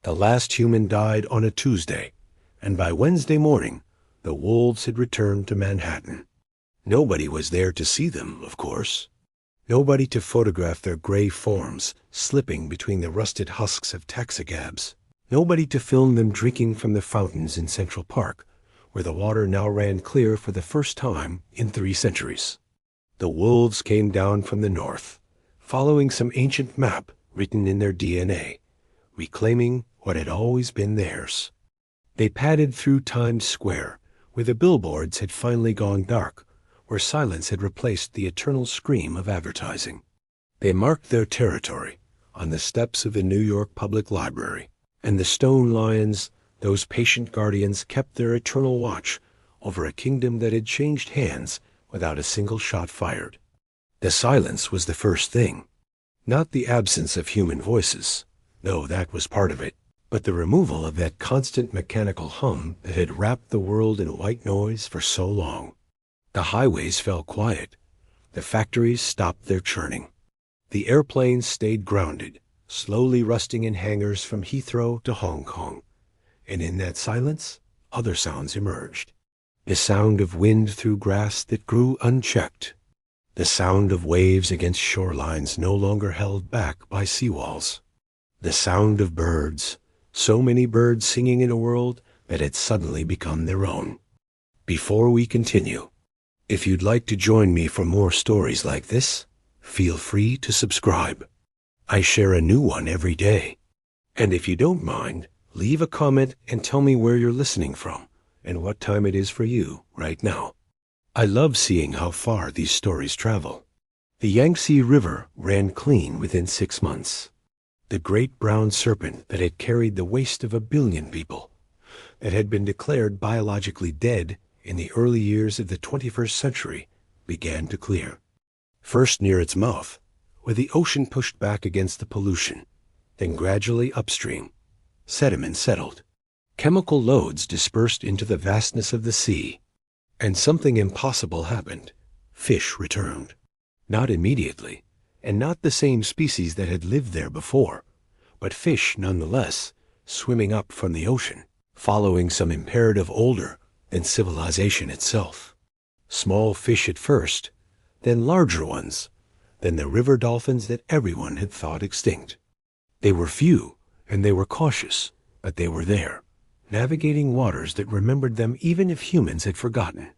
The last human died on a Tuesday, and by Wednesday morning, the wolves had returned to Manhattan. Nobody was there to see them, of course. Nobody to photograph their gray forms slipping between the rusted husks of taxigabs. Nobody to film them drinking from the fountains in Central Park, where the water now ran clear for the first time in 3 centuries. The wolves came down from the north, following some ancient map written in their DNA, reclaiming what had always been theirs. They padded through Times Square, where the billboards had finally gone dark, where silence had replaced the eternal scream of advertising. They marked their territory on the steps of the New York Public Library, and the stone lions, those patient guardians, kept their eternal watch over a kingdom that had changed hands without a single shot fired. The silence was the first thing, not the absence of human voices, though that was part of it, but the removal of that constant mechanical hum that had wrapped the world in white noise for so long. The highways fell quiet. The factories stopped their churning. The airplanes stayed grounded, slowly rusting in hangars from Heathrow to Hong Kong. And in that silence, other sounds emerged. The sound of wind through grass that grew unchecked. The sound of waves against shorelines no longer held back by seawalls. The sound of birds, so many birds singing in a world that had suddenly become their own. Before we continue, if you'd like to join me for more stories like this, feel free to subscribe. I share a new one every day. And if you don't mind, leave a comment and tell me where you're listening from and what time it is for you right now. I love seeing how far these stories travel. The Yangtze River ran clean within 6 months. The great brown serpent that had carried the waste of 1 billion people, that had been declared biologically dead in the early years of the 21st century, began to clear. First near its mouth, where the ocean pushed back against the pollution, then gradually upstream. Sediment settled. Chemical loads dispersed into the vastness of the sea. And something impossible happened. Fish returned. Not immediately, and not the same species that had lived there before, but fish nonetheless, swimming up from the ocean, following some imperative older than civilization itself. Small fish at first, then larger ones, then the river dolphins that everyone had thought extinct. They were few, and they were cautious, but they were there, navigating waters that remembered them even if humans had forgotten.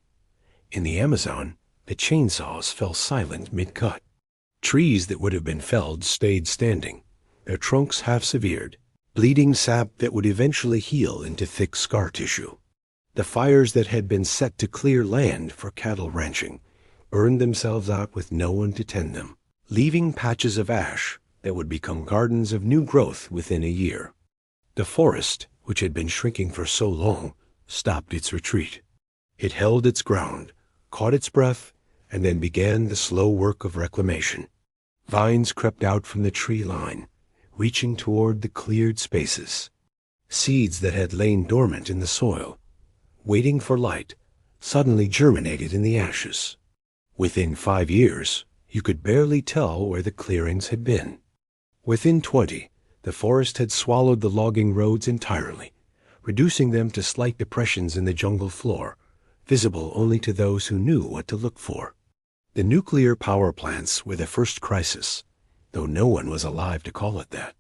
In the Amazon, the chainsaws fell silent mid-cut. Trees that would have been felled stayed standing, their trunks half-severed, bleeding sap that would eventually heal into thick scar tissue. The fires that had been set to clear land for cattle ranching burned themselves out with no one to tend them, leaving patches of ash that would become gardens of new growth within a year. The forest, which had been shrinking for so long, stopped its retreat. It held its ground, caught its breath, and then began the slow work of reclamation. Vines crept out from the tree line, reaching toward the cleared spaces. Seeds that had lain dormant in the soil, waiting for light, suddenly germinated in the ashes. Within 5 years, you could barely tell where the clearings had been. Within 20, the forest had swallowed the logging roads entirely, reducing them to slight depressions in the jungle floor, visible only to those who knew what to look for. The nuclear power plants were the first crisis, though no one was alive to call it that.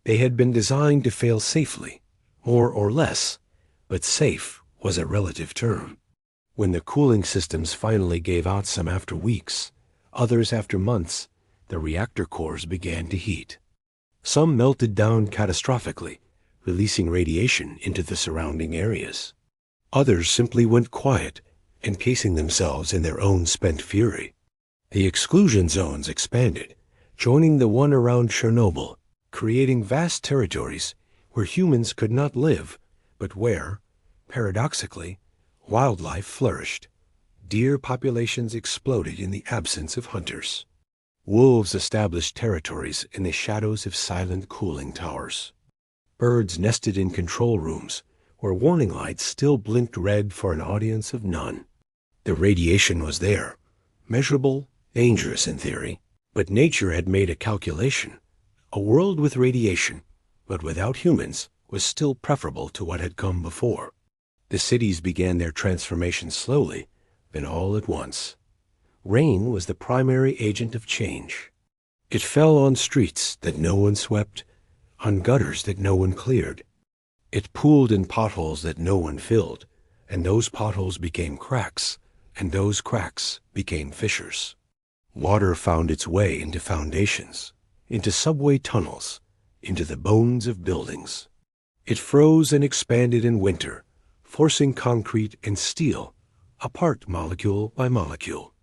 They had been designed to fail safely, more or less, but safe was a relative term. When the cooling systems finally gave out, some after weeks, others after months, the reactor cores began to heat. Some melted down catastrophically, releasing radiation into the surrounding areas. Others simply went quiet, encasing themselves in their own spent fury. The exclusion zones expanded, joining the one around Chernobyl, creating vast territories where humans could not live, but where, paradoxically, wildlife flourished. Deer populations exploded in the absence of hunters. Wolves established territories in the shadows of silent cooling towers. Birds nested in control rooms, where warning lights still blinked red for an audience of none. The radiation was there, measurable, dangerous in theory, but nature had made a calculation. A world with radiation, but without humans, was still preferable to what had come before. The cities began their transformation slowly, then all at once. Rain was the primary agent of change. It fell on streets that no one swept, on gutters that no one cleared. It pooled in potholes that no one filled, and those potholes became cracks, and those cracks became fissures. Water found its way into foundations, into subway tunnels, into the bones of buildings. It froze and expanded in winter, forcing concrete and steel apart molecule by molecule.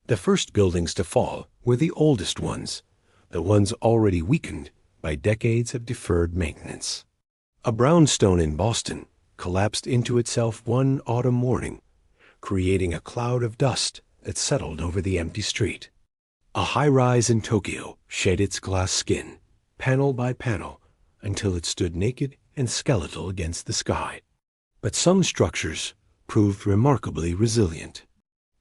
The first buildings to fall were the oldest ones, the ones already weakened by decades of deferred maintenance. A brownstone in Boston collapsed into itself one autumn morning, creating a cloud of dust that settled over the empty street. A high-rise in Tokyo shed its glass skin, panel by panel, until it stood naked and skeletal against the sky. But some structures proved remarkably resilient.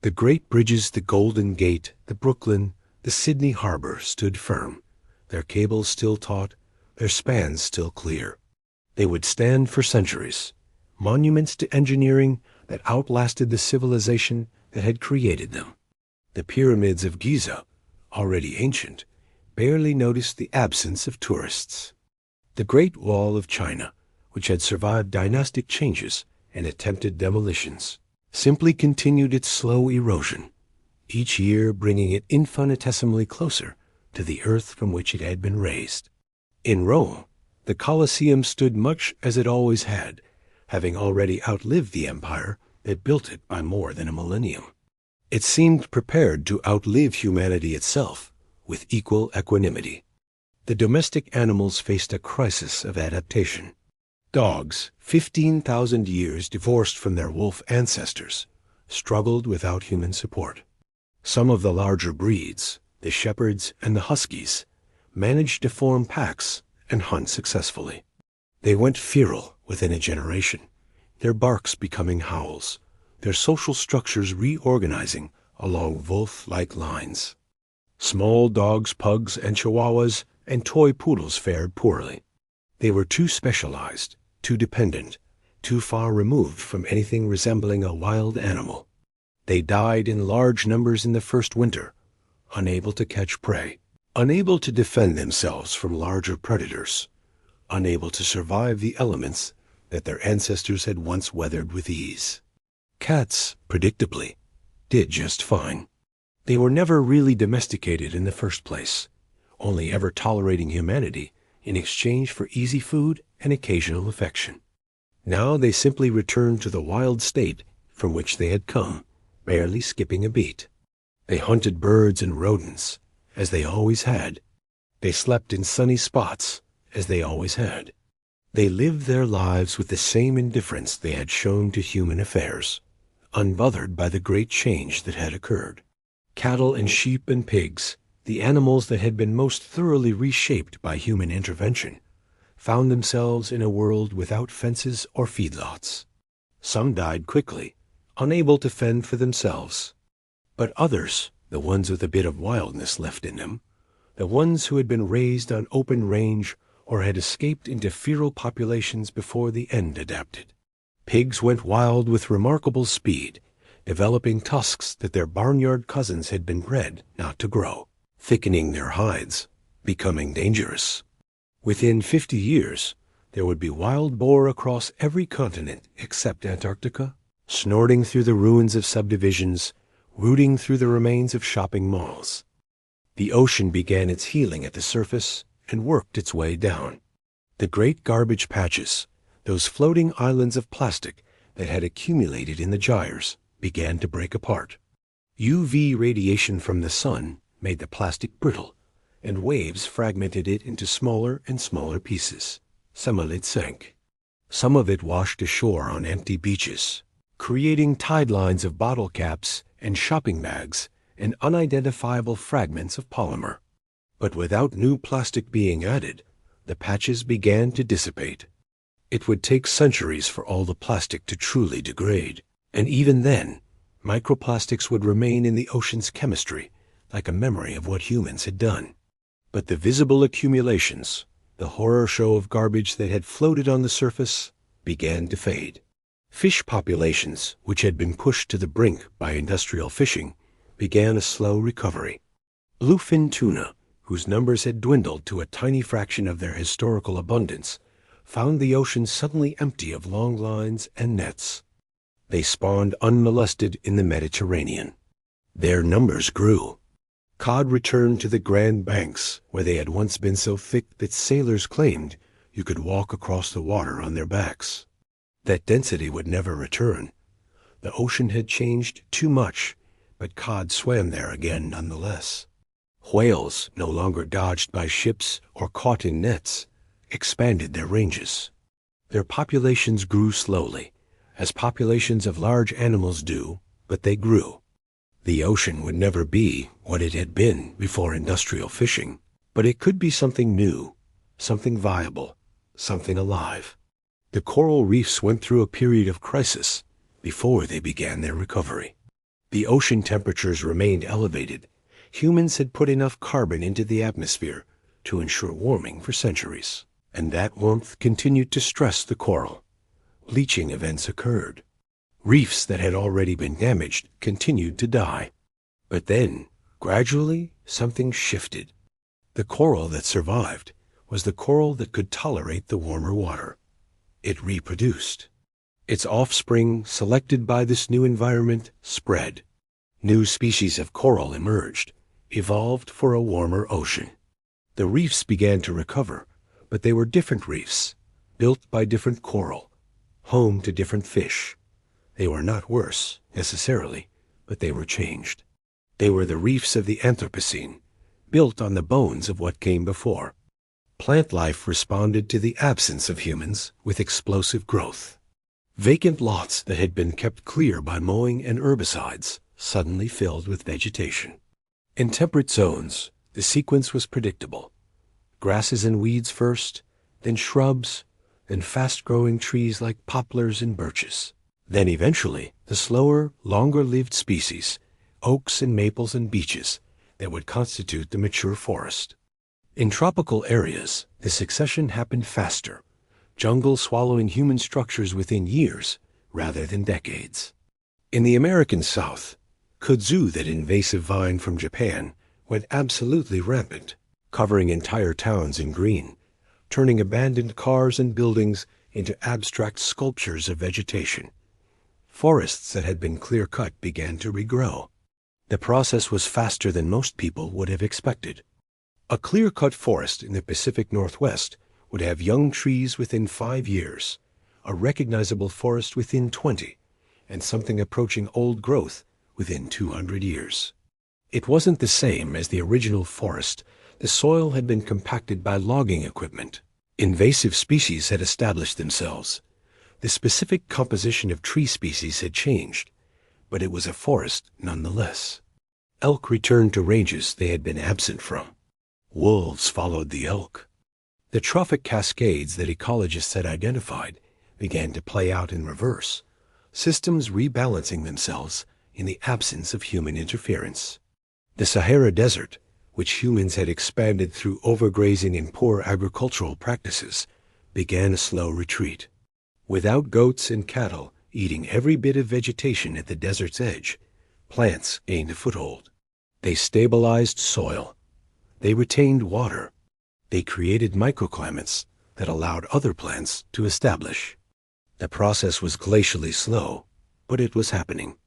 The great bridges, the Golden Gate, the Brooklyn, the Sydney Harbor stood firm, their cables still taut, their spans still clear. They would stand for centuries, monuments to engineering that outlasted the civilization that had created them. The pyramids of Giza, already ancient, barely noticed the absence of tourists. The Great Wall of China, which had survived dynastic changes and attempted demolitions, simply continued its slow erosion, each year bringing it infinitesimally closer to the earth from which it had been raised. In Rome, the Colosseum stood much as it always had, having already outlived the empire that built it by more than a millennium. It seemed prepared to outlive humanity itself with equal equanimity. The domestic animals faced a crisis of adaptation. Dogs, 15,000 years divorced from their wolf ancestors, struggled without human support. Some of the larger breeds, the shepherds and the huskies, managed to form packs and hunt successfully. They went feral within a generation, their barks becoming howls, their social structures reorganizing along wolf-like lines. Small dogs, pugs, and chihuahuas and toy poodles fared poorly. They were too specialized, too dependent, too far removed from anything resembling a wild animal. They died in large numbers in the first winter, unable to catch prey, unable to defend themselves from larger predators, unable to survive the elements that their ancestors had once weathered with ease. Cats, predictably, did just fine. They were never really domesticated in the first place, only ever tolerating humanity in exchange for easy food and occasional affection. Now they simply returned to the wild state from which they had come, barely skipping a beat. They hunted birds and rodents, as they always had. They slept in sunny spots, as they always had. They lived their lives with the same indifference they had shown to human affairs, unbothered by the great change that had occurred. Cattle and sheep and pigs, the animals that had been most thoroughly reshaped by human intervention, found themselves in a world without fences or feedlots. Some died quickly, unable to fend for themselves. But others, the ones with a bit of wildness left in them, the ones who had been raised on open range or had escaped into feral populations before the end adapted. Pigs went wild with remarkable speed, developing tusks that their barnyard cousins had been bred not to grow, thickening their hides, becoming dangerous. Within 50 years, there would be wild boar across every continent except Antarctica, snorting through the ruins of subdivisions, rooting through the remains of shopping malls. The ocean began its healing at the surface and worked its way down. The great garbage patches, those floating islands of plastic that had accumulated in the gyres, began to break apart. UV radiation from the sun made the plastic brittle, and waves fragmented it into smaller and smaller pieces. Some of it sank. Some of it washed ashore on empty beaches, creating tide lines of bottle caps and shopping bags and unidentifiable fragments of polymer. But without new plastic being added, the patches began to dissipate. It would take centuries for all the plastic to truly degrade, and even then, microplastics would remain in the ocean's chemistry, like a memory of what humans had done. But the visible accumulations, The horror show of garbage that had floated on the surface began to fade. Fish populations, which had been pushed to the brink by industrial fishing, began a slow recovery. Bluefin tuna, whose numbers had dwindled to a tiny fraction of their historical abundance, found the ocean suddenly empty of long lines and nets. They spawned unmolested in the Mediterranean. Their numbers grew. Cod returned to the Grand Banks, where they had once been so thick that sailors claimed you could walk across the water on their backs. That density would never return. The ocean had changed too much, but cod swam there again nonetheless. Whales, no longer dodged by ships or caught in nets, expanded their ranges. Their populations grew slowly, as populations of large animals do, but they grew. The ocean would never be what it had been before industrial fishing, but it could be something new, something viable, something alive. The coral reefs went through a period of crisis before they began their recovery. The ocean temperatures remained elevated. Humans had put enough carbon into the atmosphere to ensure warming for centuries, and that warmth continued to stress the coral. Bleaching events occurred. Reefs that had already been damaged continued to die. But then, gradually, something shifted. The coral that survived was the coral that could tolerate the warmer water. It reproduced. Its offspring, selected by this new environment, spread. New species of coral emerged, evolved for a warmer ocean. The reefs began to recover, but they were different reefs, built by different coral, home to different fish. They were not worse, necessarily, but they were changed. They were the reefs of the Anthropocene, built on the bones of what came before. Plant life responded to the absence of humans with explosive growth. Vacant lots that had been kept clear by mowing and herbicides suddenly filled with vegetation. In temperate zones, the sequence was predictable. Grasses and weeds first, then shrubs, then fast-growing trees like poplars and birches. Then eventually, the slower, longer-lived species, oaks and maples and beeches, that would constitute the mature forest. In tropical areas, the succession happened faster, jungle swallowing human structures within years rather than decades. In the American South, kudzu, that invasive vine from Japan, went absolutely rampant, covering entire towns in green, turning abandoned cars and buildings into abstract sculptures of vegetation. Forests that had been clear-cut began to regrow. The process was faster than most people would have expected. A clear-cut forest in the Pacific Northwest would have young trees within 5 years, a recognizable forest within 20, and something approaching old growth within 200 years. It wasn't the same as the original forest. The soil had been compacted by logging equipment. Invasive species had established themselves. The specific composition of tree species had changed, but it was a forest nonetheless. Elk returned to ranges they had been absent from. Wolves followed the elk. The trophic cascades that ecologists had identified began to play out in reverse, systems rebalancing themselves in the absence of human interference. The Sahara Desert, which humans had expanded through overgrazing and poor agricultural practices, began a slow retreat. Without goats and cattle eating every bit of vegetation at the desert's edge, plants gained a foothold. They stabilized soil. They retained water. They created microclimates that allowed other plants to establish. The process was glacially slow, but it was happening.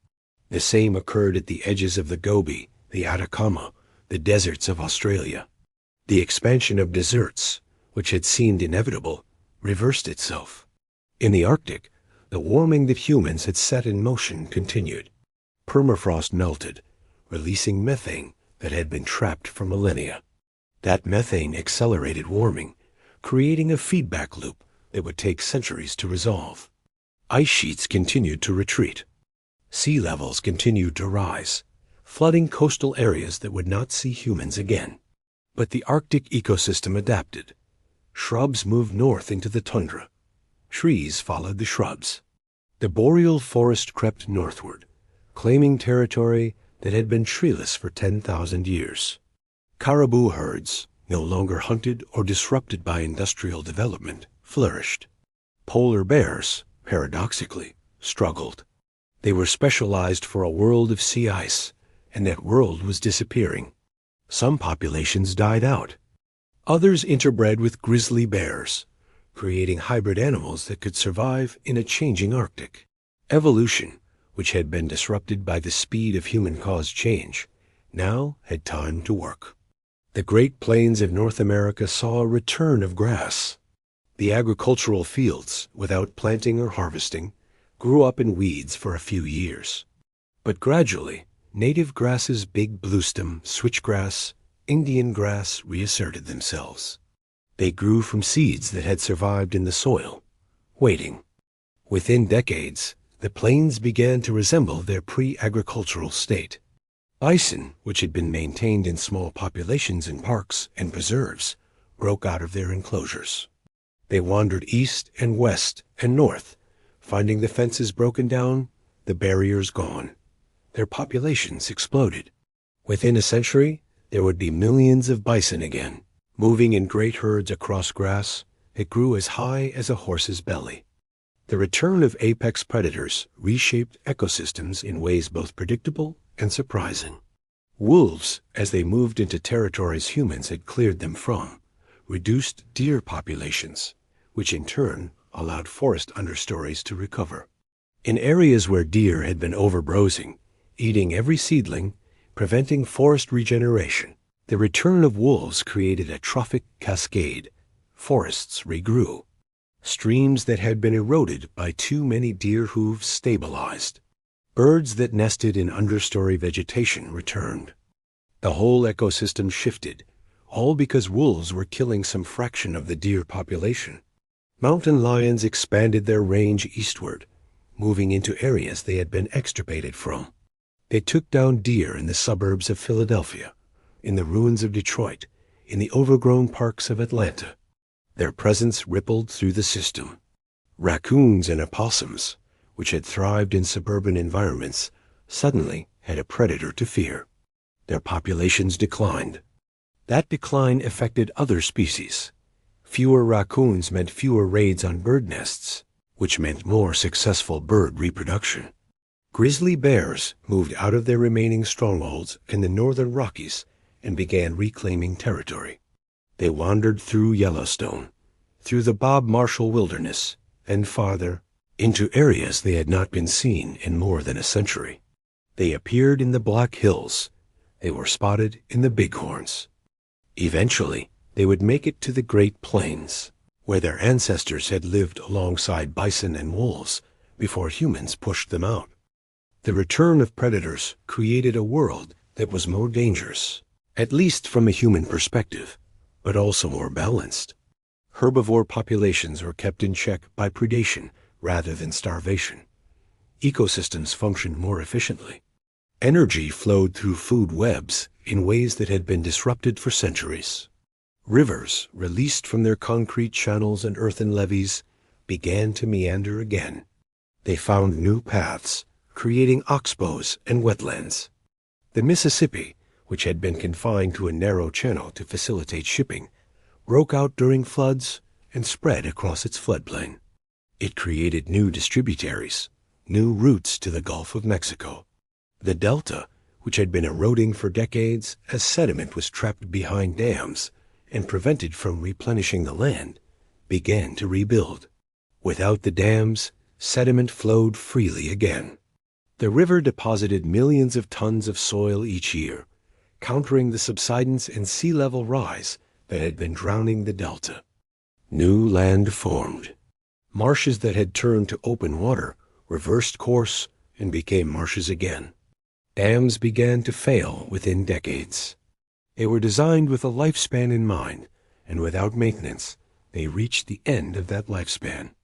The same occurred at the edges of the Gobi, the Atacama, the deserts of Australia. The expansion of deserts, which had seemed inevitable, reversed itself. In the Arctic, the warming that humans had set in motion continued. Permafrost melted, releasing methane that had been trapped for millennia. That methane accelerated warming, creating a feedback loop that would take centuries to resolve. Ice sheets continued to retreat. Sea levels continued to rise, flooding coastal areas that would not see humans again. But the Arctic ecosystem adapted. Shrubs moved north into the tundra. Trees followed the shrubs. The boreal forest crept northward, claiming territory that had been treeless for 10,000 years. Caribou herds, no longer hunted or disrupted by industrial development, flourished. Polar bears, paradoxically, struggled. They were specialized for a world of sea ice, and that world was disappearing. Some populations died out. Others interbred with grizzly bears, creating hybrid animals that could survive in a changing Arctic. Evolution, which had been disrupted by the speed of human-caused change, now had time to work. The Great Plains of North America saw a return of grass. The agricultural fields, without planting or harvesting, grew up in weeds for a few years. But gradually, native grasses big bluestem, switchgrass, Indian grass reasserted themselves. They grew from seeds that had survived in the soil, waiting. Within decades, the plains began to resemble their pre-agricultural state. Bison, which had been maintained in small populations in parks and preserves, broke out of their enclosures. They wandered east and west and north, finding the fences broken down, the barriers gone. Their populations exploded. Within a century, there would be millions of bison again, moving in great herds across grass that grew as high as a horse's belly. The return of apex predators reshaped ecosystems in ways both predictable and surprising. Wolves, as they moved into territories humans had cleared them from, reduced deer populations, which in turn allowed forest understories to recover. In areas where deer had been overbrowsing, eating every seedling, preventing forest regeneration, the return of wolves created a trophic cascade. Forests regrew. Streams that had been eroded by too many deer hooves stabilized. Birds that nested in understory vegetation returned. The whole ecosystem shifted, all because wolves were killing some fraction of the deer population. Mountain lions expanded their range eastward, moving into areas they had been extirpated from. They took down deer in the suburbs of Philadelphia, in the ruins of Detroit, in the overgrown parks of Atlanta. Their presence rippled through the system. Raccoons and opossums, which had thrived in suburban environments, suddenly had a predator to fear. Their populations declined. That decline affected other species. Fewer raccoons meant fewer raids on bird nests, which meant more successful bird reproduction. Grizzly bears moved out of their remaining strongholds in the northern Rockies and began reclaiming territory. They wandered through Yellowstone, through the Bob Marshall Wilderness, and farther, into areas they had not been seen in more than a century. They appeared in the Black Hills. They were spotted in the Bighorns. Eventually, they would make it to the Great Plains, where their ancestors had lived alongside bison and wolves before humans pushed them out. The return of predators created a world that was more dangerous, at least from a human perspective, but also more balanced. Herbivore populations were kept in check by predation rather than starvation. Ecosystems functioned more efficiently. Energy flowed through food webs in ways that had been disrupted for centuries. Rivers, released from their concrete channels and earthen levees, began to meander again. They found new paths, creating oxbows and wetlands. The Mississippi, which had been confined to a narrow channel to facilitate shipping, broke out during floods and spread across its floodplain. It created new distributaries, new routes to the Gulf of Mexico. The Delta, which had been eroding for decades as sediment was trapped behind dams and prevented from replenishing the land, began to rebuild. Without the dams, sediment flowed freely again. The river deposited millions of tons of soil each year, countering the subsidence and sea level rise that had been drowning the delta. New land formed. Marshes that had turned to open water reversed course and became marshes again. Dams began to fail within decades. They were designed with a lifespan in mind, and without maintenance, they reached the end of that lifespan.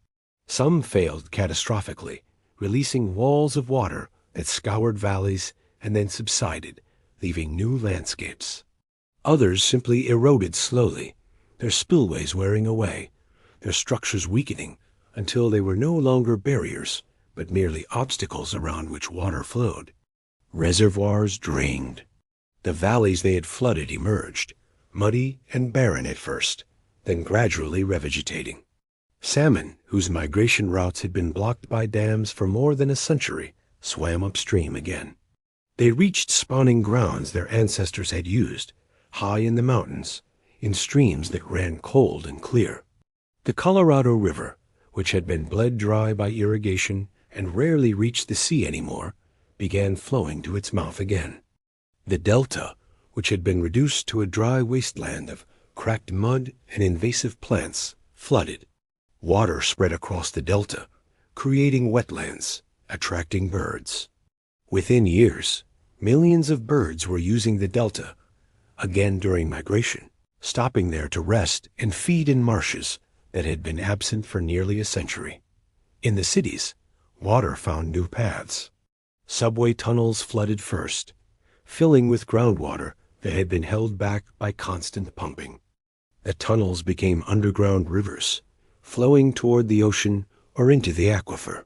Some failed catastrophically, releasing walls of water that scoured valleys and then subsided, leaving new landscapes. Others simply eroded slowly, their spillways wearing away, their structures weakening until they were no longer barriers, but merely obstacles around which water flowed. Reservoirs drained. The valleys they had flooded emerged, muddy and barren at first, then gradually revegetating. Salmon, whose migration routes had been blocked by dams for more than a century, swam upstream again. They reached spawning grounds their ancestors had used, high in the mountains, in streams that ran cold and clear. The Colorado River, which had been bled dry by irrigation and rarely reached the sea anymore, began flowing to its mouth again. The Delta, which had been reduced to a dry wasteland of cracked mud and invasive plants, flooded. Water spread across the Delta, creating wetlands, attracting birds. Within years, millions of birds were using the Delta, again during migration, stopping there to rest and feed in marshes that had been absent for nearly a century. In the cities, water found new paths. Subway tunnels flooded first, filling with groundwater that had been held back by constant pumping. The tunnels became underground rivers, flowing toward the ocean or into the aquifer.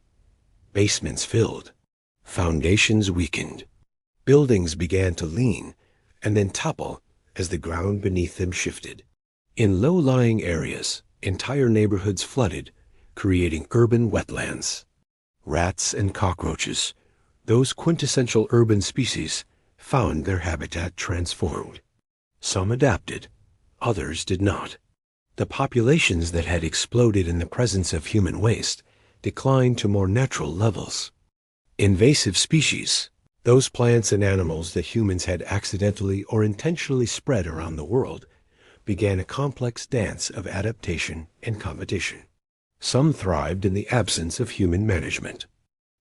Basements filled. Foundations weakened. Buildings began to lean and then topple as the ground beneath them shifted. In low-lying areas, entire neighborhoods flooded, creating urban wetlands. Rats and cockroaches, those quintessential urban species, found their habitat transformed. Some adapted, others did not. The populations that had exploded in the presence of human waste declined to more natural levels. Invasive species, those plants and animals that humans had accidentally or intentionally spread around the world, began a complex dance of adaptation and competition. Some thrived in the absence of human management.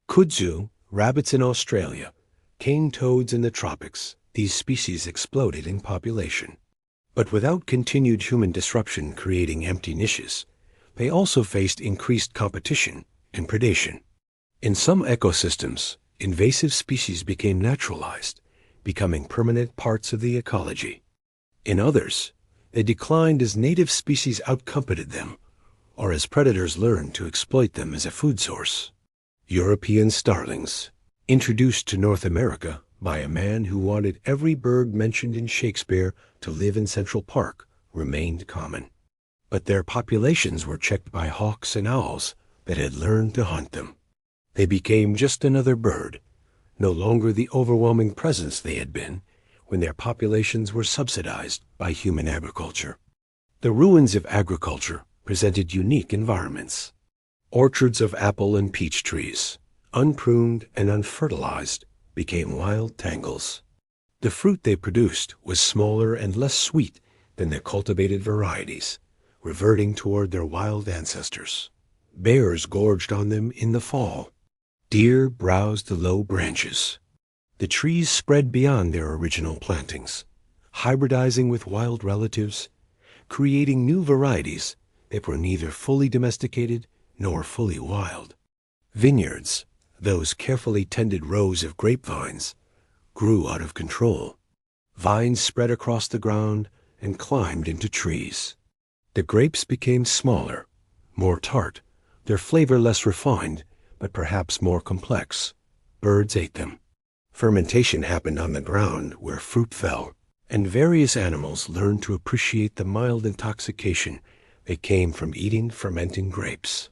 Kudzu, rabbits in Australia, cane toads in the tropics, these species exploded in population. But without continued human disruption creating empty niches, they also faced increased competition and predation. In some ecosystems, invasive species became naturalized, becoming permanent parts of the ecology. In others, they declined as native species outcompeted them, or as predators learned to exploit them as a food source. European starlings, introduced to North America by a man who wanted every bird mentioned in Shakespeare to live in Central Park, remained common. But their populations were checked by hawks and owls that had learned to hunt them. They became just another bird, no longer the overwhelming presence they had been when their populations were subsidized by human agriculture. The ruins of agriculture presented unique environments. Orchards of apple and peach trees, unpruned and unfertilized, became wild tangles. The fruit they produced was smaller and less sweet than their cultivated varieties, reverting toward their wild ancestors. Bears gorged on them in the fall. Deer browsed the low branches. The trees spread beyond their original plantings, hybridizing with wild relatives, creating new varieties that were neither fully domesticated nor fully wild. Vineyards, those carefully tended rows of grapevines, grew out of control. Vines spread across the ground and climbed into trees. The grapes became smaller, more tart, their flavor less refined, but perhaps more complex. Birds ate them. Fermentation happened on the ground where fruit fell, and various animals learned to appreciate the mild intoxication that came from eating fermenting grapes.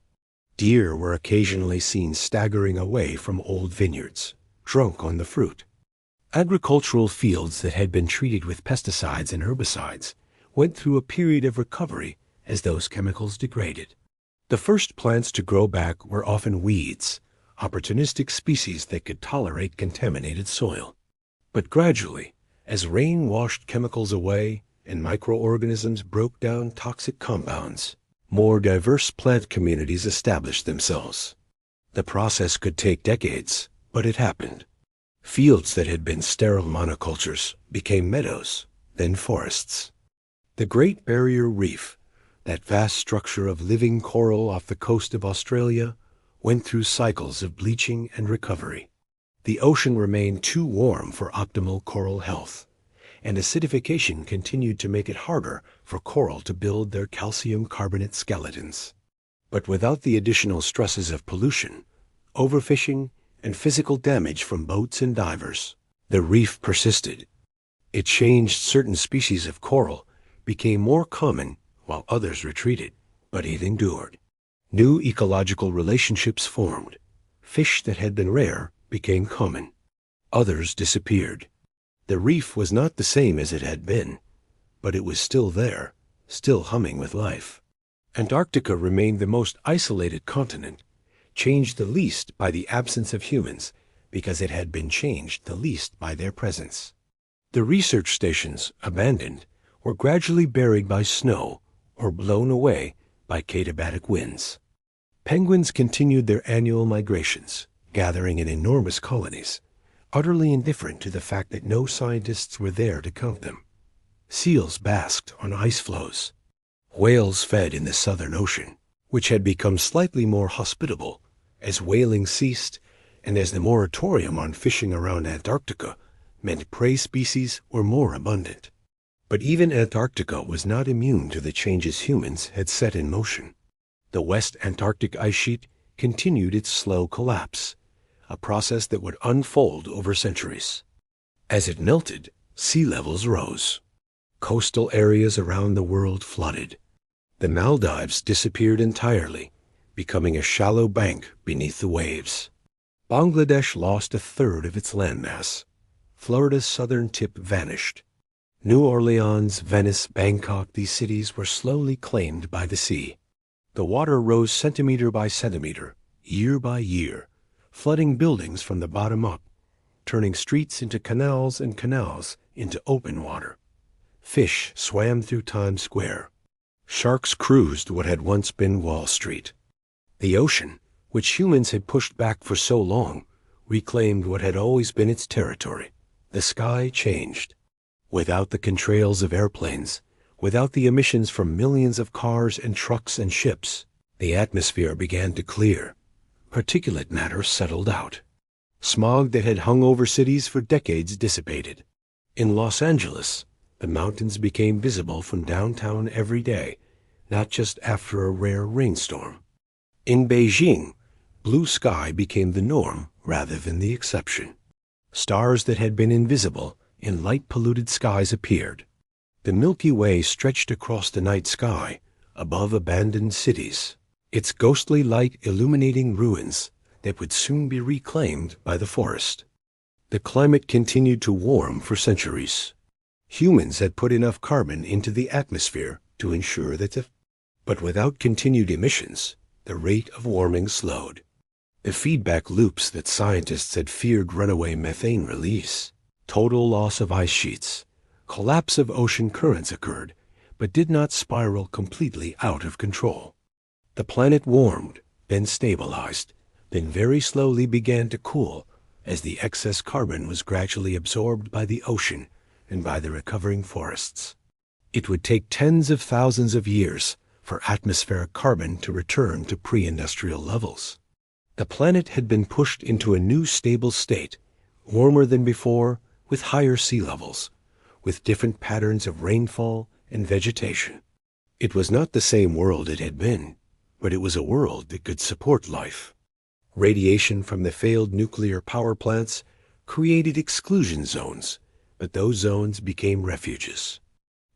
Deer were occasionally seen staggering away from old vineyards, drunk on the fruit. Agricultural fields that had been treated with pesticides and herbicides went through a period of recovery as those chemicals degraded. The first plants to grow back were often weeds, opportunistic species that could tolerate contaminated soil. But gradually, as rain washed chemicals away and microorganisms broke down toxic compounds, more diverse plant communities established themselves. The process could take decades, but it happened. Fields that had been sterile monocultures became meadows, then forests. The Great Barrier Reef, that vast structure of living coral off the coast of Australia, went through cycles of bleaching and recovery. The ocean remained too warm for optimal coral health, and acidification continued to make it harder for coral to build their calcium carbonate skeletons. But without the additional stresses of pollution, overfishing, and physical damage from boats and divers, the reef persisted. It changed certain species of coral became more common while others retreated, but it endured. New ecological relationships formed. Fish that had been rare became common. Others disappeared. The reef was not the same as it had been, but it was still there, still humming with life. Antarctica remained the most isolated continent, changed the least by the absence of humans, because it had been changed the least by their presence. The research stations, abandoned, were gradually buried by snow or blown away by katabatic winds. Penguins continued their annual migrations, gathering in enormous colonies, utterly indifferent to the fact that no scientists were there to count them. Seals basked on ice floes. Whales fed in the Southern Ocean, which had become slightly more hospitable as whaling ceased and as the moratorium on fishing around Antarctica meant prey species were more abundant. But even Antarctica was not immune to the changes humans had set in motion. The West Antarctic ice sheet continued its slow collapse, a process that would unfold over centuries. As it melted, sea levels rose. Coastal areas around the world flooded. The Maldives disappeared entirely, becoming a shallow bank beneath the waves. Bangladesh lost a third of its landmass. Florida's southern tip vanished. New Orleans, Venice, Bangkok, these cities were slowly claimed by the sea. The water rose centimeter by centimeter, year by year, flooding buildings from the bottom up, turning streets into canals and canals into open water. Fish swam through Times Square. Sharks cruised what had once been Wall Street. The ocean, which humans had pushed back for so long, reclaimed what had always been its territory. The sky changed. Without the contrails of airplanes, without the emissions from millions of cars and trucks and ships, the atmosphere began to clear. Particulate matter settled out. Smog that had hung over cities for decades dissipated. In Los Angeles, the mountains became visible from downtown every day, not just after a rare rainstorm. In Beijing, blue sky became the norm rather than the exception. Stars that had been invisible in light-polluted skies appeared. The Milky Way stretched across the night sky, above abandoned cities, its ghostly light illuminating ruins that would soon be reclaimed by the forest. The climate continued to warm for centuries. Humans had put enough carbon into the atmosphere to ensure that but without continued emissions, the rate of warming slowed. The feedback loops that scientists had feared runaway methane release. Total loss of ice sheets, collapse of ocean currents occurred, but did not spiral completely out of control. The planet warmed, then stabilized, then very slowly began to cool as the excess carbon was gradually absorbed by the ocean and by the recovering forests. It would take tens of thousands of years for atmospheric carbon to return to pre-industrial levels. The planet had been pushed into a new stable state, warmer than before, with higher sea levels, with different patterns of rainfall and vegetation. It was not the same world it had been, but it was a world that could support life. Radiation from the failed nuclear power plants created exclusion zones, but those zones became refuges.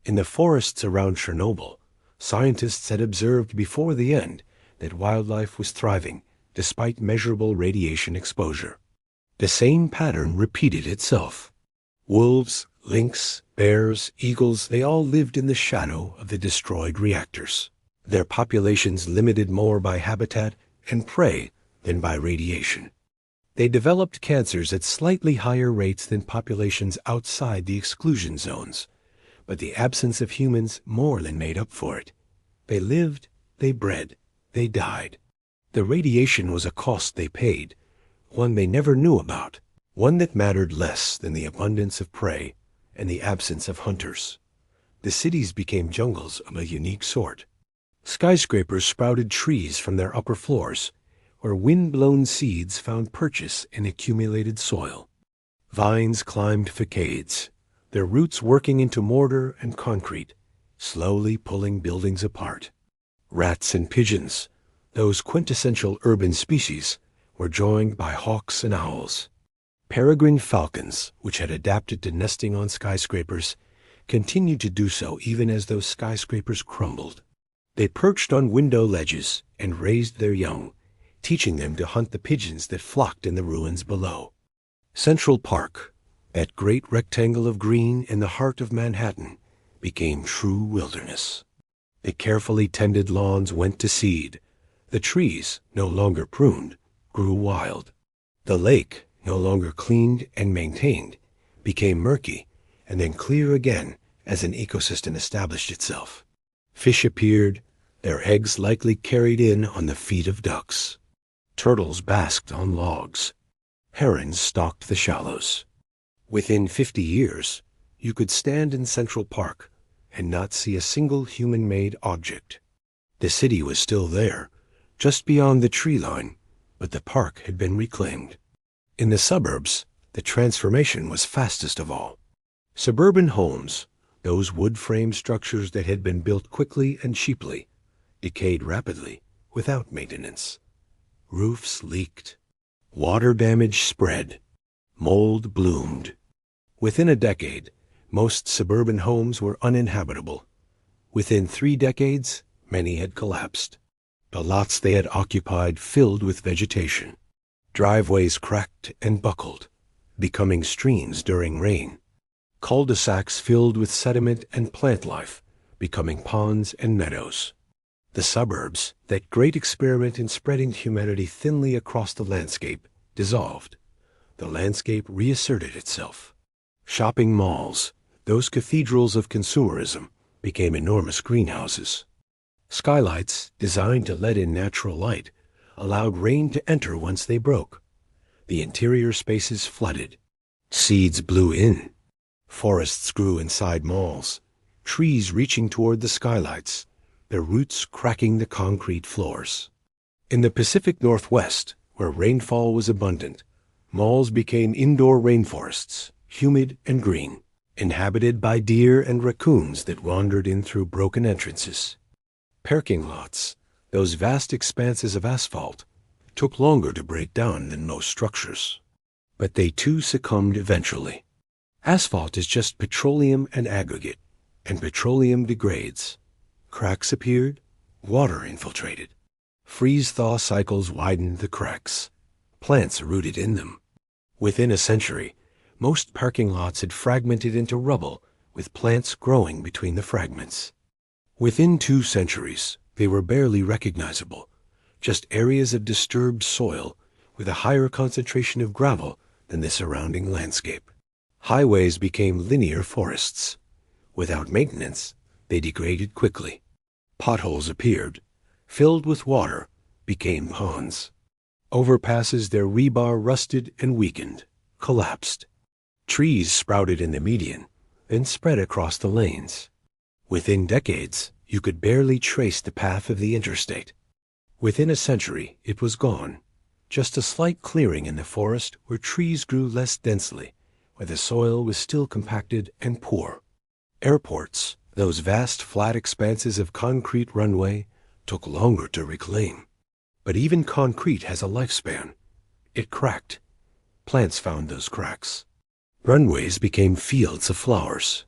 In the forests around Chernobyl, scientists had observed before the end that wildlife was thriving despite measurable radiation exposure. The same pattern repeated itself. Wolves, lynx, bears, eagles, they all lived in the shadow of the destroyed reactors. Their populations limited more by habitat and prey than by radiation. They developed cancers at slightly higher rates than populations outside the exclusion zones, but the absence of humans more than made up for it. They lived, they bred, they died. The radiation was a cost they paid, one they never knew about, one that mattered less than the abundance of prey and the absence of hunters. The cities became jungles of a unique sort. Skyscrapers sprouted trees from their upper floors, where wind-blown seeds found purchase in accumulated soil. Vines climbed facades, their roots working into mortar and concrete, slowly pulling buildings apart. Rats and pigeons, those quintessential urban species, were joined by hawks and owls. Peregrine falcons, which had adapted to nesting on skyscrapers, continued to do so even as those skyscrapers crumbled. They perched on window ledges and raised their young, teaching them to hunt the pigeons that flocked in the ruins below. Central Park, that great rectangle of green in the heart of Manhattan, became true wilderness. The carefully tended lawns went to seed. The trees, no longer pruned, grew wild. The lake, no longer cleaned and maintained, became murky and then clear again as an ecosystem established itself. Fish appeared, their eggs likely carried in on the feet of ducks. Turtles basked on logs. Herons stalked the shallows. Within 50 years, you could stand in Central Park and not see a single human-made object. The city was still there, just beyond the tree line, but the park had been reclaimed. In the suburbs, the transformation was fastest of all. Suburban homes, those wood-frame structures that had been built quickly and cheaply, decayed rapidly without maintenance. Roofs leaked. Water damage spread. Mold bloomed. Within a decade, most suburban homes were uninhabitable. Within 3 decades, many had collapsed. The lots they had occupied filled with vegetation. Driveways cracked and buckled, becoming streams during rain. Cul-de-sacs filled with sediment and plant life, becoming ponds and meadows. The suburbs, that great experiment in spreading humanity thinly across the landscape, dissolved. The landscape reasserted itself. Shopping malls, those cathedrals of consumerism, became enormous greenhouses. Skylights, designed to let in natural light, allowed rain to enter once they broke. The interior spaces flooded. Seeds blew in. Forests grew inside malls, trees reaching toward the skylights, their roots cracking the concrete floors. In the Pacific Northwest, where rainfall was abundant, malls became indoor rainforests, humid and green, inhabited by deer and raccoons that wandered in through broken entrances. Parking lots, those vast expanses of asphalt, took longer to break down than most structures. But they too succumbed eventually. Asphalt is just petroleum and aggregate, and petroleum degrades. Cracks appeared, water infiltrated. Freeze-thaw cycles widened the cracks. Plants rooted in them. Within a century, most parking lots had fragmented into rubble, with plants growing between the fragments. Within 2 centuries, they were barely recognizable, just areas of disturbed soil with a higher concentration of gravel than the surrounding landscape. Highways became linear forests. Without maintenance, they degraded quickly. Potholes appeared, filled with water, became ponds. Overpasses, their rebar rusted and weakened, collapsed. Trees sprouted in the median, then spread across the lanes. Within decades, you could barely trace the path of the interstate. Within a century, it was gone, just a slight clearing in the forest where trees grew less densely, where the soil was still compacted and poor. Airports, those vast flat expanses of concrete runway, took longer to reclaim. But even concrete has a lifespan. It cracked. Plants found those cracks. Runways became fields of flowers.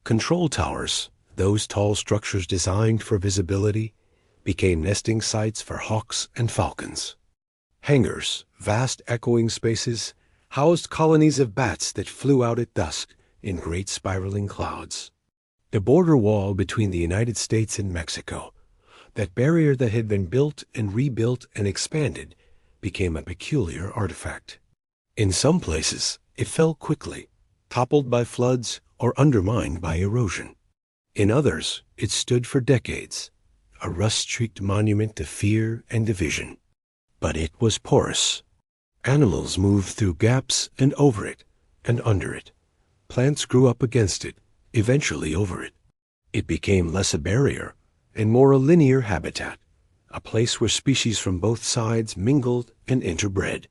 Control towers, those tall structures designed for visibility, became nesting sites for hawks and falcons. Hangars, vast echoing spaces, housed colonies of bats that flew out at dusk in great spiraling clouds. The border wall between the United States and Mexico, that barrier that had been built and rebuilt and expanded, became a peculiar artifact. In some places, it fell quickly, toppled by floods or undermined by erosion. In others, it stood for decades, a rust-streaked monument to fear and division. But it was porous. Animals moved through gaps and over it, and under it. Plants grew up against it, eventually over it. It became less a barrier and more a linear habitat, a place where species from both sides mingled and interbred.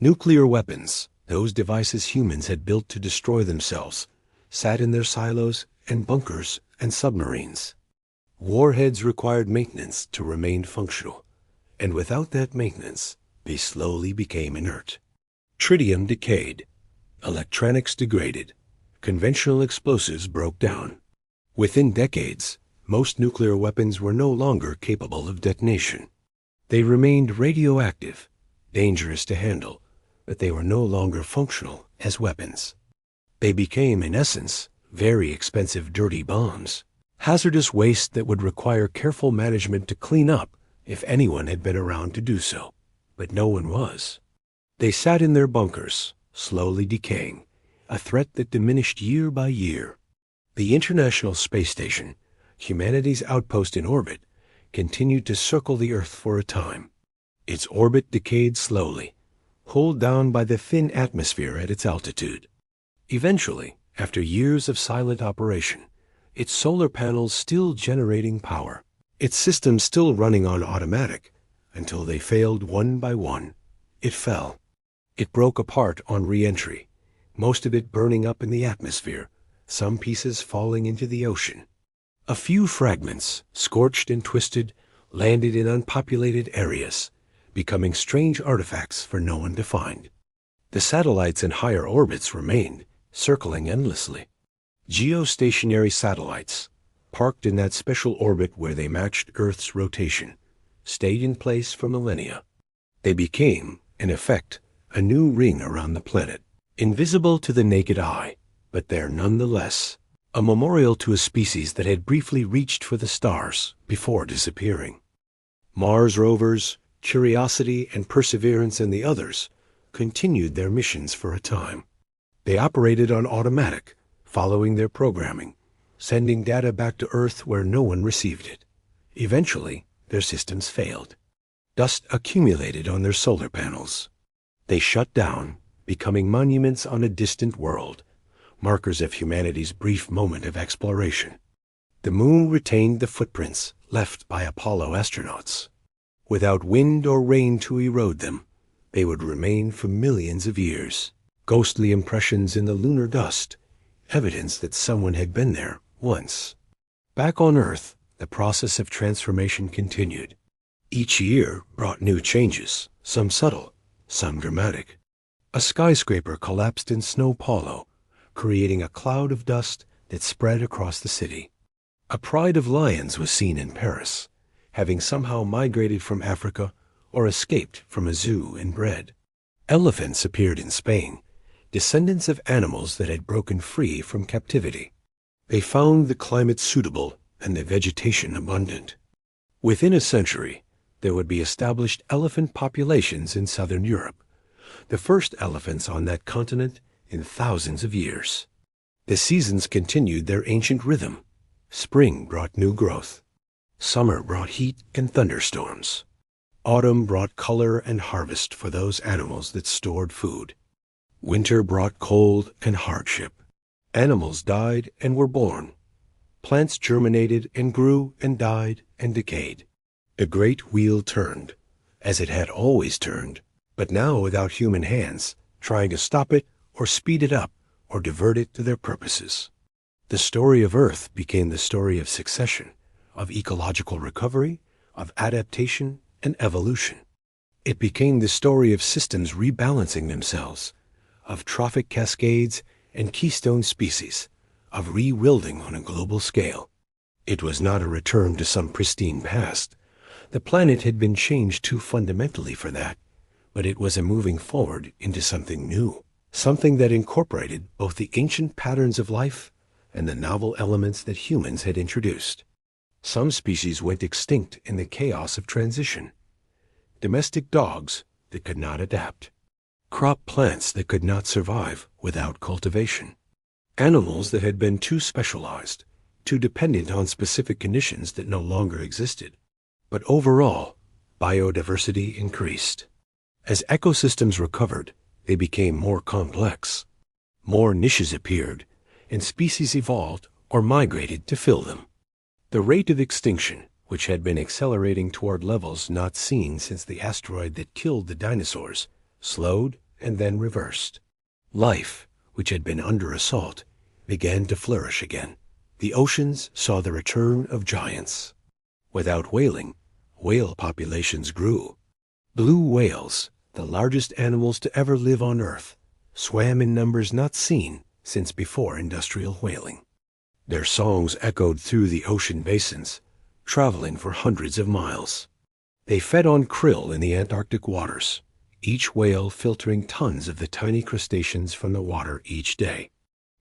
Nuclear weapons, those devices humans had built to destroy themselves, sat in their silos and bunkers and submarines. Warheads required maintenance to remain functional, and without that maintenance, they slowly became inert. Tritium decayed. Electronics degraded. Conventional explosives broke down. Within decades, most nuclear weapons were no longer capable of detonation. They remained radioactive, dangerous to handle, but they were no longer functional as weapons. They became, in essence, very expensive dirty bombs, hazardous waste that would require careful management to clean up if anyone had been around to do so. But no one was. They sat in their bunkers, slowly decaying, a threat that diminished year by year. The International Space Station, humanity's outpost in orbit, continued to circle the Earth for a time. Its orbit decayed slowly, pulled down by the thin atmosphere at its altitude. Eventually, after years of silent operation, its solar panels still generating power, its systems still running on automatic, until they failed one by one, it fell. It broke apart on re-entry, most of it burning up in the atmosphere, some pieces falling into the ocean. A few fragments, scorched and twisted, landed in unpopulated areas, becoming strange artifacts for no one to find. The satellites in higher orbits remained, circling endlessly. Geostationary satellites, parked in that special orbit where they matched Earth's rotation, stayed in place for millennia. They became, in effect, a new ring around the planet, invisible to the naked eye, but there nonetheless, a memorial to a species that had briefly reached for the stars before disappearing. Mars rovers, Curiosity and Perseverance and the others continued their missions for a time. They operated on automatic, following their programming, sending data back to Earth where no one received it. Eventually, their systems failed. Dust accumulated on their solar panels. They shut down, becoming monuments on a distant world, markers of humanity's brief moment of exploration. The moon retained the footprints left by Apollo astronauts. Without wind or rain to erode them, they would remain for millions of years, ghostly impressions in the lunar dust, evidence that someone had been there once. Back on Earth, the process of transformation continued. Each year brought new changes, some subtle, some dramatic. A skyscraper collapsed in São Paulo, creating a cloud of dust that spread across the city. A pride of lions was seen in Paris, having somehow migrated from Africa or escaped from a zoo and bred. Elephants appeared in Spain, descendants of animals that had broken free from captivity. They found the climate suitable and the vegetation abundant. Within a century, there would be established elephant populations in southern Europe, the first elephants on that continent in thousands of years. The seasons continued their ancient rhythm. Spring brought new growth. Summer brought heat and thunderstorms. Autumn brought color and harvest for those animals that stored food. Winter brought cold and hardship. Animals died and were born. Plants germinated and grew and died and decayed. The great wheel turned, as it had always turned, but now without human hands, trying to stop it or speed it up or divert it to their purposes. The story of Earth became the story of succession, of ecological recovery, of adaptation and evolution. It became the story of systems rebalancing themselves, of trophic cascades and keystone species, of re-wielding on a global scale. It was not a return to some pristine past. The planet had been changed too fundamentally for that, but it was a moving forward into something new, something that incorporated both the ancient patterns of life and the novel elements that humans had introduced. Some species went extinct in the chaos of transition. Domestic dogs that could not adapt. Crop plants that could not survive without cultivation. Animals that had been too specialized, too dependent on specific conditions that no longer existed. But overall, biodiversity increased. As ecosystems recovered, they became more complex. More niches appeared, and species evolved or migrated to fill them. The rate of extinction, which had been accelerating toward levels not seen since the asteroid that killed the dinosaurs, slowed and then reversed. Life, which had been under assault, began to flourish again. The oceans saw the return of giants. Without whaling, whale populations grew. Blue whales, the largest animals to ever live on Earth, swam in numbers not seen since before industrial whaling. Their songs echoed through the ocean basins, traveling for hundreds of miles. They fed on krill in the Antarctic waters, each whale filtering tons of the tiny crustaceans from the water each day.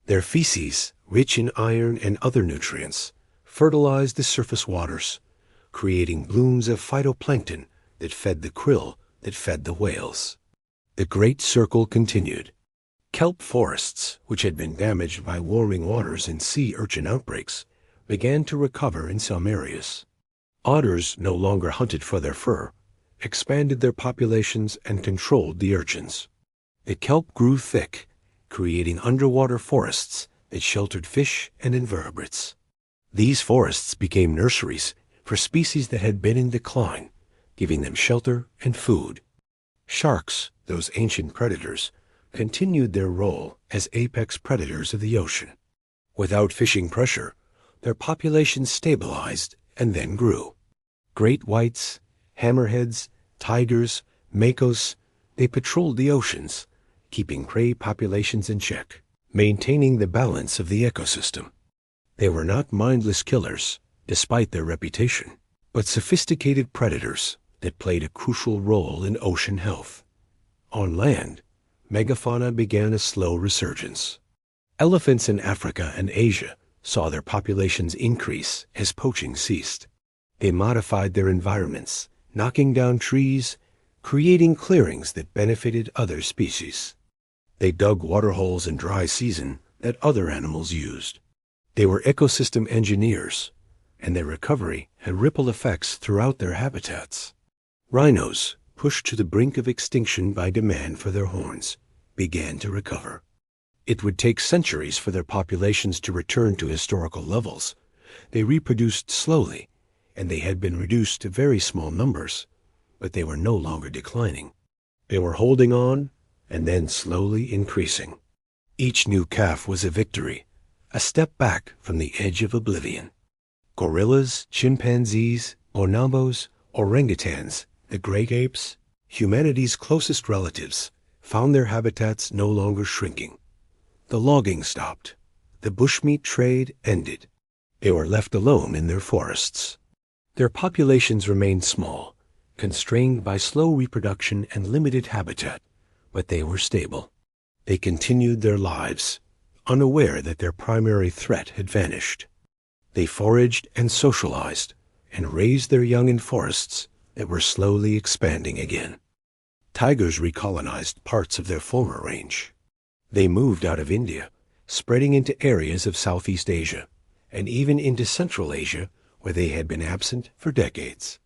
Their feces, rich in iron and other nutrients, fertilized the surface waters, creating blooms of phytoplankton that fed the krill that fed the whales. The great circle continued. Kelp forests, which had been damaged by warming waters and sea urchin outbreaks, began to recover in some areas. Otters, no longer hunted for their fur, expanded their populations and controlled the urchins. The kelp grew thick, creating underwater forests that sheltered fish and invertebrates. These forests became nurseries for species that had been in decline, giving them shelter and food. Sharks, those ancient predators, continued their role as apex predators of the ocean. Without fishing pressure, their populations stabilized and then grew. Great whites, hammerheads, tigers, makos, they patrolled the oceans, keeping prey populations in check, maintaining the balance of the ecosystem. They were not mindless killers, despite their reputation, but sophisticated predators that played a crucial role in ocean health. On land, megafauna began a slow resurgence. Elephants in Africa and Asia saw their populations increase as poaching ceased. They modified their environments, knocking down trees, creating clearings that benefited other species. They dug waterholes in dry season that other animals used. They were ecosystem engineers, and their recovery had ripple effects throughout their habitats. Rhinos, pushed to the brink of extinction by demand for their horns, began to recover. It would take centuries for their populations to return to historical levels. They reproduced slowly, and they had been reduced to very small numbers, but they were no longer declining. They were holding on, and then slowly increasing. Each new calf was a victory, a step back from the edge of oblivion. Gorillas, chimpanzees, bonobos, orangutans, the great apes, humanity's closest relatives, found their habitats no longer shrinking. The logging stopped. The bushmeat trade ended. They were left alone in their forests. Their populations remained small, constrained by slow reproduction and limited habitat, but they were stable. They continued their lives, unaware that their primary threat had vanished. They foraged and socialized, and raised their young in forests that were slowly expanding again. Tigers recolonized parts of their former range. They moved out of India, spreading into areas of Southeast Asia, and even into Central Asia, where they had been absent for decades.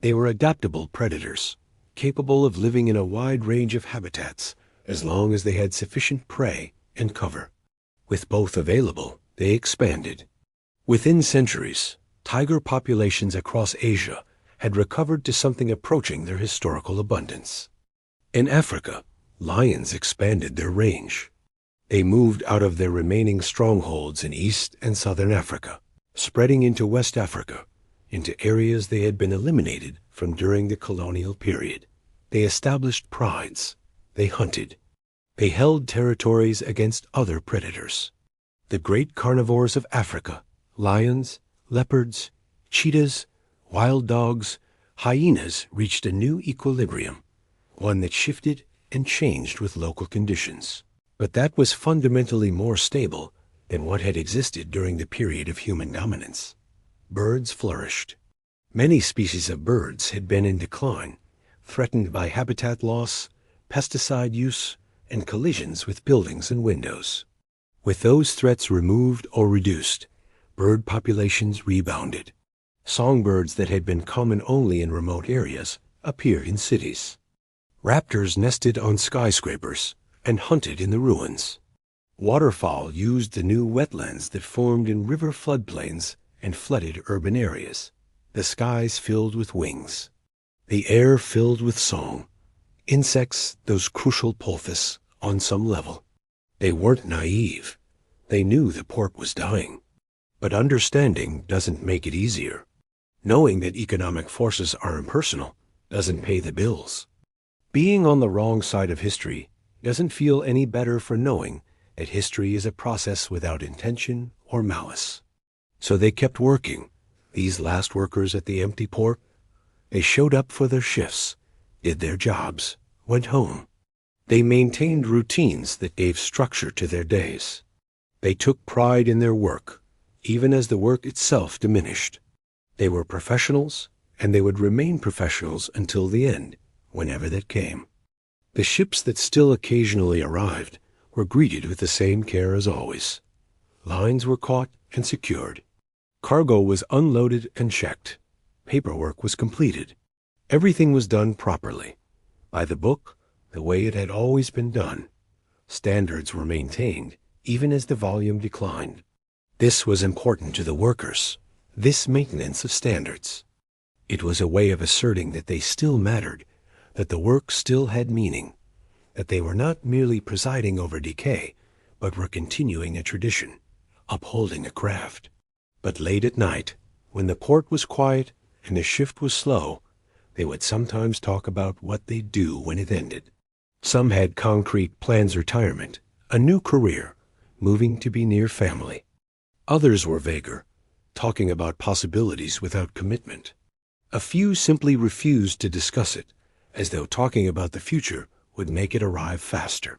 They were adaptable predators, capable of living in a wide range of habitats, as long as they had sufficient prey and cover. With both available, they expanded. Within centuries, tiger populations across Asia had recovered to something approaching their historical abundance. In Africa, lions expanded their range. They moved out of their remaining strongholds in East and Southern Africa, spreading into West Africa, into areas they had been eliminated from during the colonial period. They established prides. They hunted. They held territories against other predators. The great carnivores of Africa, lions, leopards, cheetahs, wild dogs, hyenas, reached a new equilibrium, one that shifted and changed with local conditions. But that was fundamentally more stable than what had existed during the period of human dominance. Birds flourished. Many species of birds had been in decline, threatened by habitat loss, pesticide use, and collisions with buildings and windows. With those threats removed or reduced, bird populations rebounded. Songbirds that had been common only in remote areas appeared in cities. Raptors nested on skyscrapers and hunted in the ruins. Waterfowl used the new wetlands that formed in river floodplains and flooded urban areas. The skies filled with wings. The air filled with song. Insects, those crucial poultices, on some level. They weren't naive. They knew the pork was dying. But understanding doesn't make it easier. Knowing that economic forces are impersonal doesn't pay the bills. Being on the wrong side of history doesn't feel any better for knowing that history is a process without intention or malice. So they kept working, these last workers at the empty port. They showed up for their shifts, did their jobs, went home. They maintained routines that gave structure to their days. They took pride in their work, even as the work itself diminished. They were professionals, and they would remain professionals until the end, whenever that came. The ships that still occasionally arrived were greeted with the same care as always. Lines were caught and secured. Cargo was unloaded and checked. Paperwork was completed. Everything was done properly, by the book, the way it had always been done. Standards were maintained, even as the volume declined. This was important to the workers, this maintenance of standards. It was a way of asserting that they still mattered, that the work still had meaning, that they were not merely presiding over decay, but were continuing a tradition, upholding a craft. But late at night, when the port was quiet and the shift was slow, they would sometimes talk about what they'd do when it ended. Some had concrete plans: retirement, a new career, moving to be near family. Others were vaguer, talking about possibilities without commitment. A few simply refused to discuss it, as though talking about the future would make it arrive faster.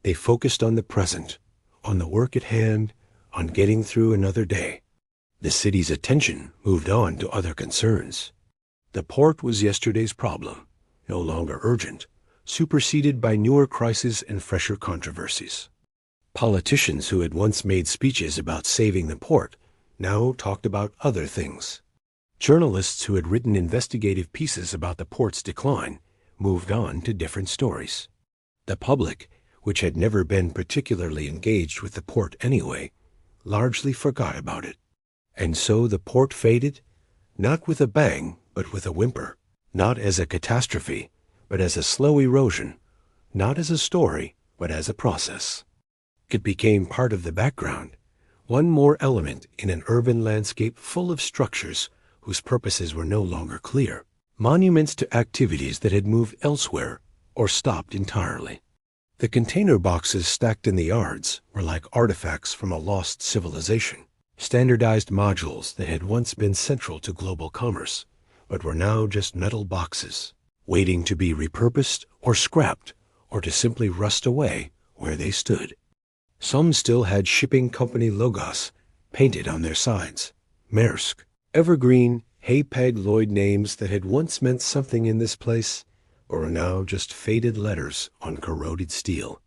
They focused on the present, on the work at hand, on getting through another day. The city's attention moved on to other concerns. The port was yesterday's problem, no longer urgent, superseded by newer crises and fresher controversies. Politicians who had once made speeches about saving the port now talked about other things. Journalists who had written investigative pieces about the port's decline moved on to different stories. The public, which had never been particularly engaged with the port anyway, largely forgot about it. And so the port faded, not with a bang, but with a whimper, not as a catastrophe, but as a slow erosion, not as a story, but as a process. It became part of the background, one more element in an urban landscape full of structures whose purposes were no longer clear, monuments to activities that had moved elsewhere or stopped entirely. The container boxes stacked in the yards were like artifacts from a lost civilization, standardized modules that had once been central to global commerce, but were now just metal boxes, waiting to be repurposed or scrapped, or to simply rust away where they stood. Some still had shipping company logos painted on their sides, Maersk, Evergreen, Hapag-Lloyd names that had once meant something in this place, but were now just faded letters on corroded steel.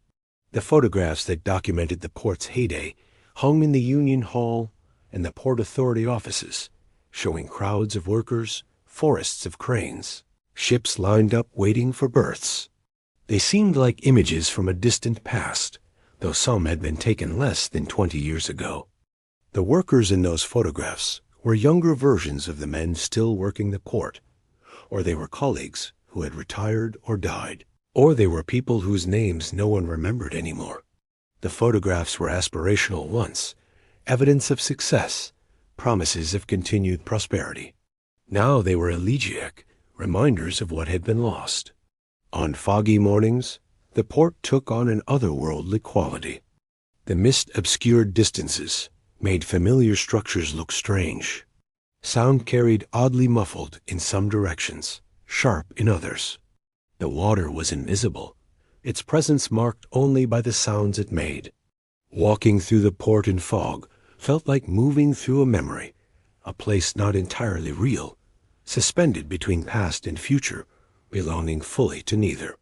The photographs that documented the port's heyday hung in the Union Hall and the Port Authority offices, showing crowds of workers, forests of cranes, ships lined up waiting for berths. They seemed like images from a distant past, though some had been taken less than 20 years ago. The workers in those photographs were younger versions of the men still working the port, or they were colleagues who had retired or died, or they were people whose names no one remembered anymore. The photographs were aspirational once, evidence of success, promises of continued prosperity. Now they were elegiac, reminders of what had been lost. On foggy mornings, the port took on an otherworldly quality. The mist obscured distances, made familiar structures look strange. Sound carried oddly muffled in some directions, sharp in others. The water was invisible, its presence marked only by the sounds it made. Walking through the port in fog felt like moving through a memory, a place not entirely real, suspended between past and future, belonging fully to neither.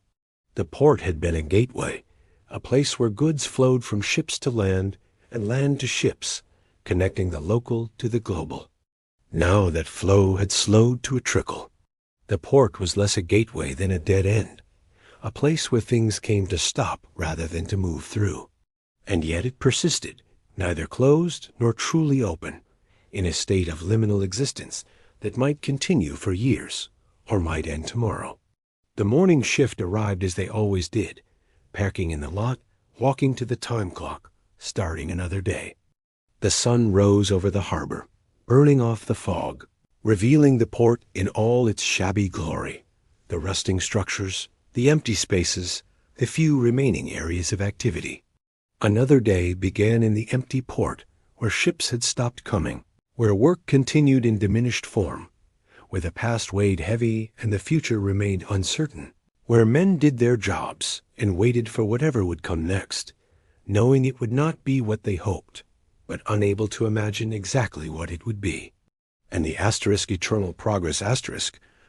The port had been a gateway, a place where goods flowed from ships to land and land to ships, connecting the local to the global. Now that flow had slowed to a trickle. The port was less a gateway than a dead end, a place where things came to stop rather than to move through. And yet it persisted, neither closed nor truly open, in a state of liminal existence that might continue for years or might end tomorrow. The morning shift arrived as they always did, parking in the lot, walking to the time clock, starting another day. The sun rose over the harbor, burning off the fog, revealing the port in all its shabby glory, the rusting structures, the empty spaces, the few remaining areas of activity. Another day began in the empty port, where ships had stopped coming, where work continued in diminished form, where the past weighed heavy and the future remained uncertain, where men did their jobs and waited for whatever would come next, knowing it would not be what they hoped, but unable to imagine exactly what it would be. And the eternal progress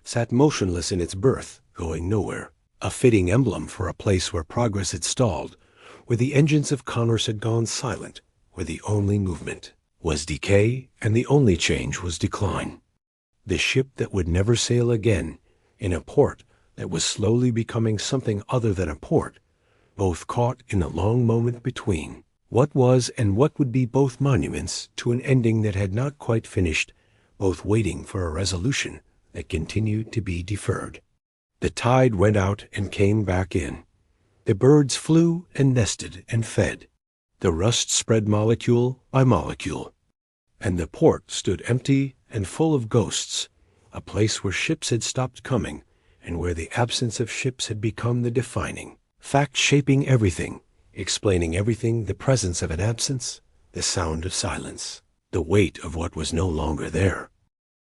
sat motionless in its berth, going nowhere, a fitting emblem for a place where progress had stalled, where the engines of commerce had gone silent, where the only movement was decay and the only change was decline. The ship that would never sail again, in a port that was slowly becoming something other than a port, both caught in the long moment between what was and what would be, both monuments to an ending that had not quite finished, both waiting for a resolution that continued to be deferred. The tide went out and came back in. The birds flew and nested and fed. The rust spread molecule by molecule. And the port stood empty and full of ghosts, a place where ships had stopped coming, and where the absence of ships had become the defining fact, shaping everything, explaining everything, the presence of an absence, the sound of silence, the weight of what was no longer there.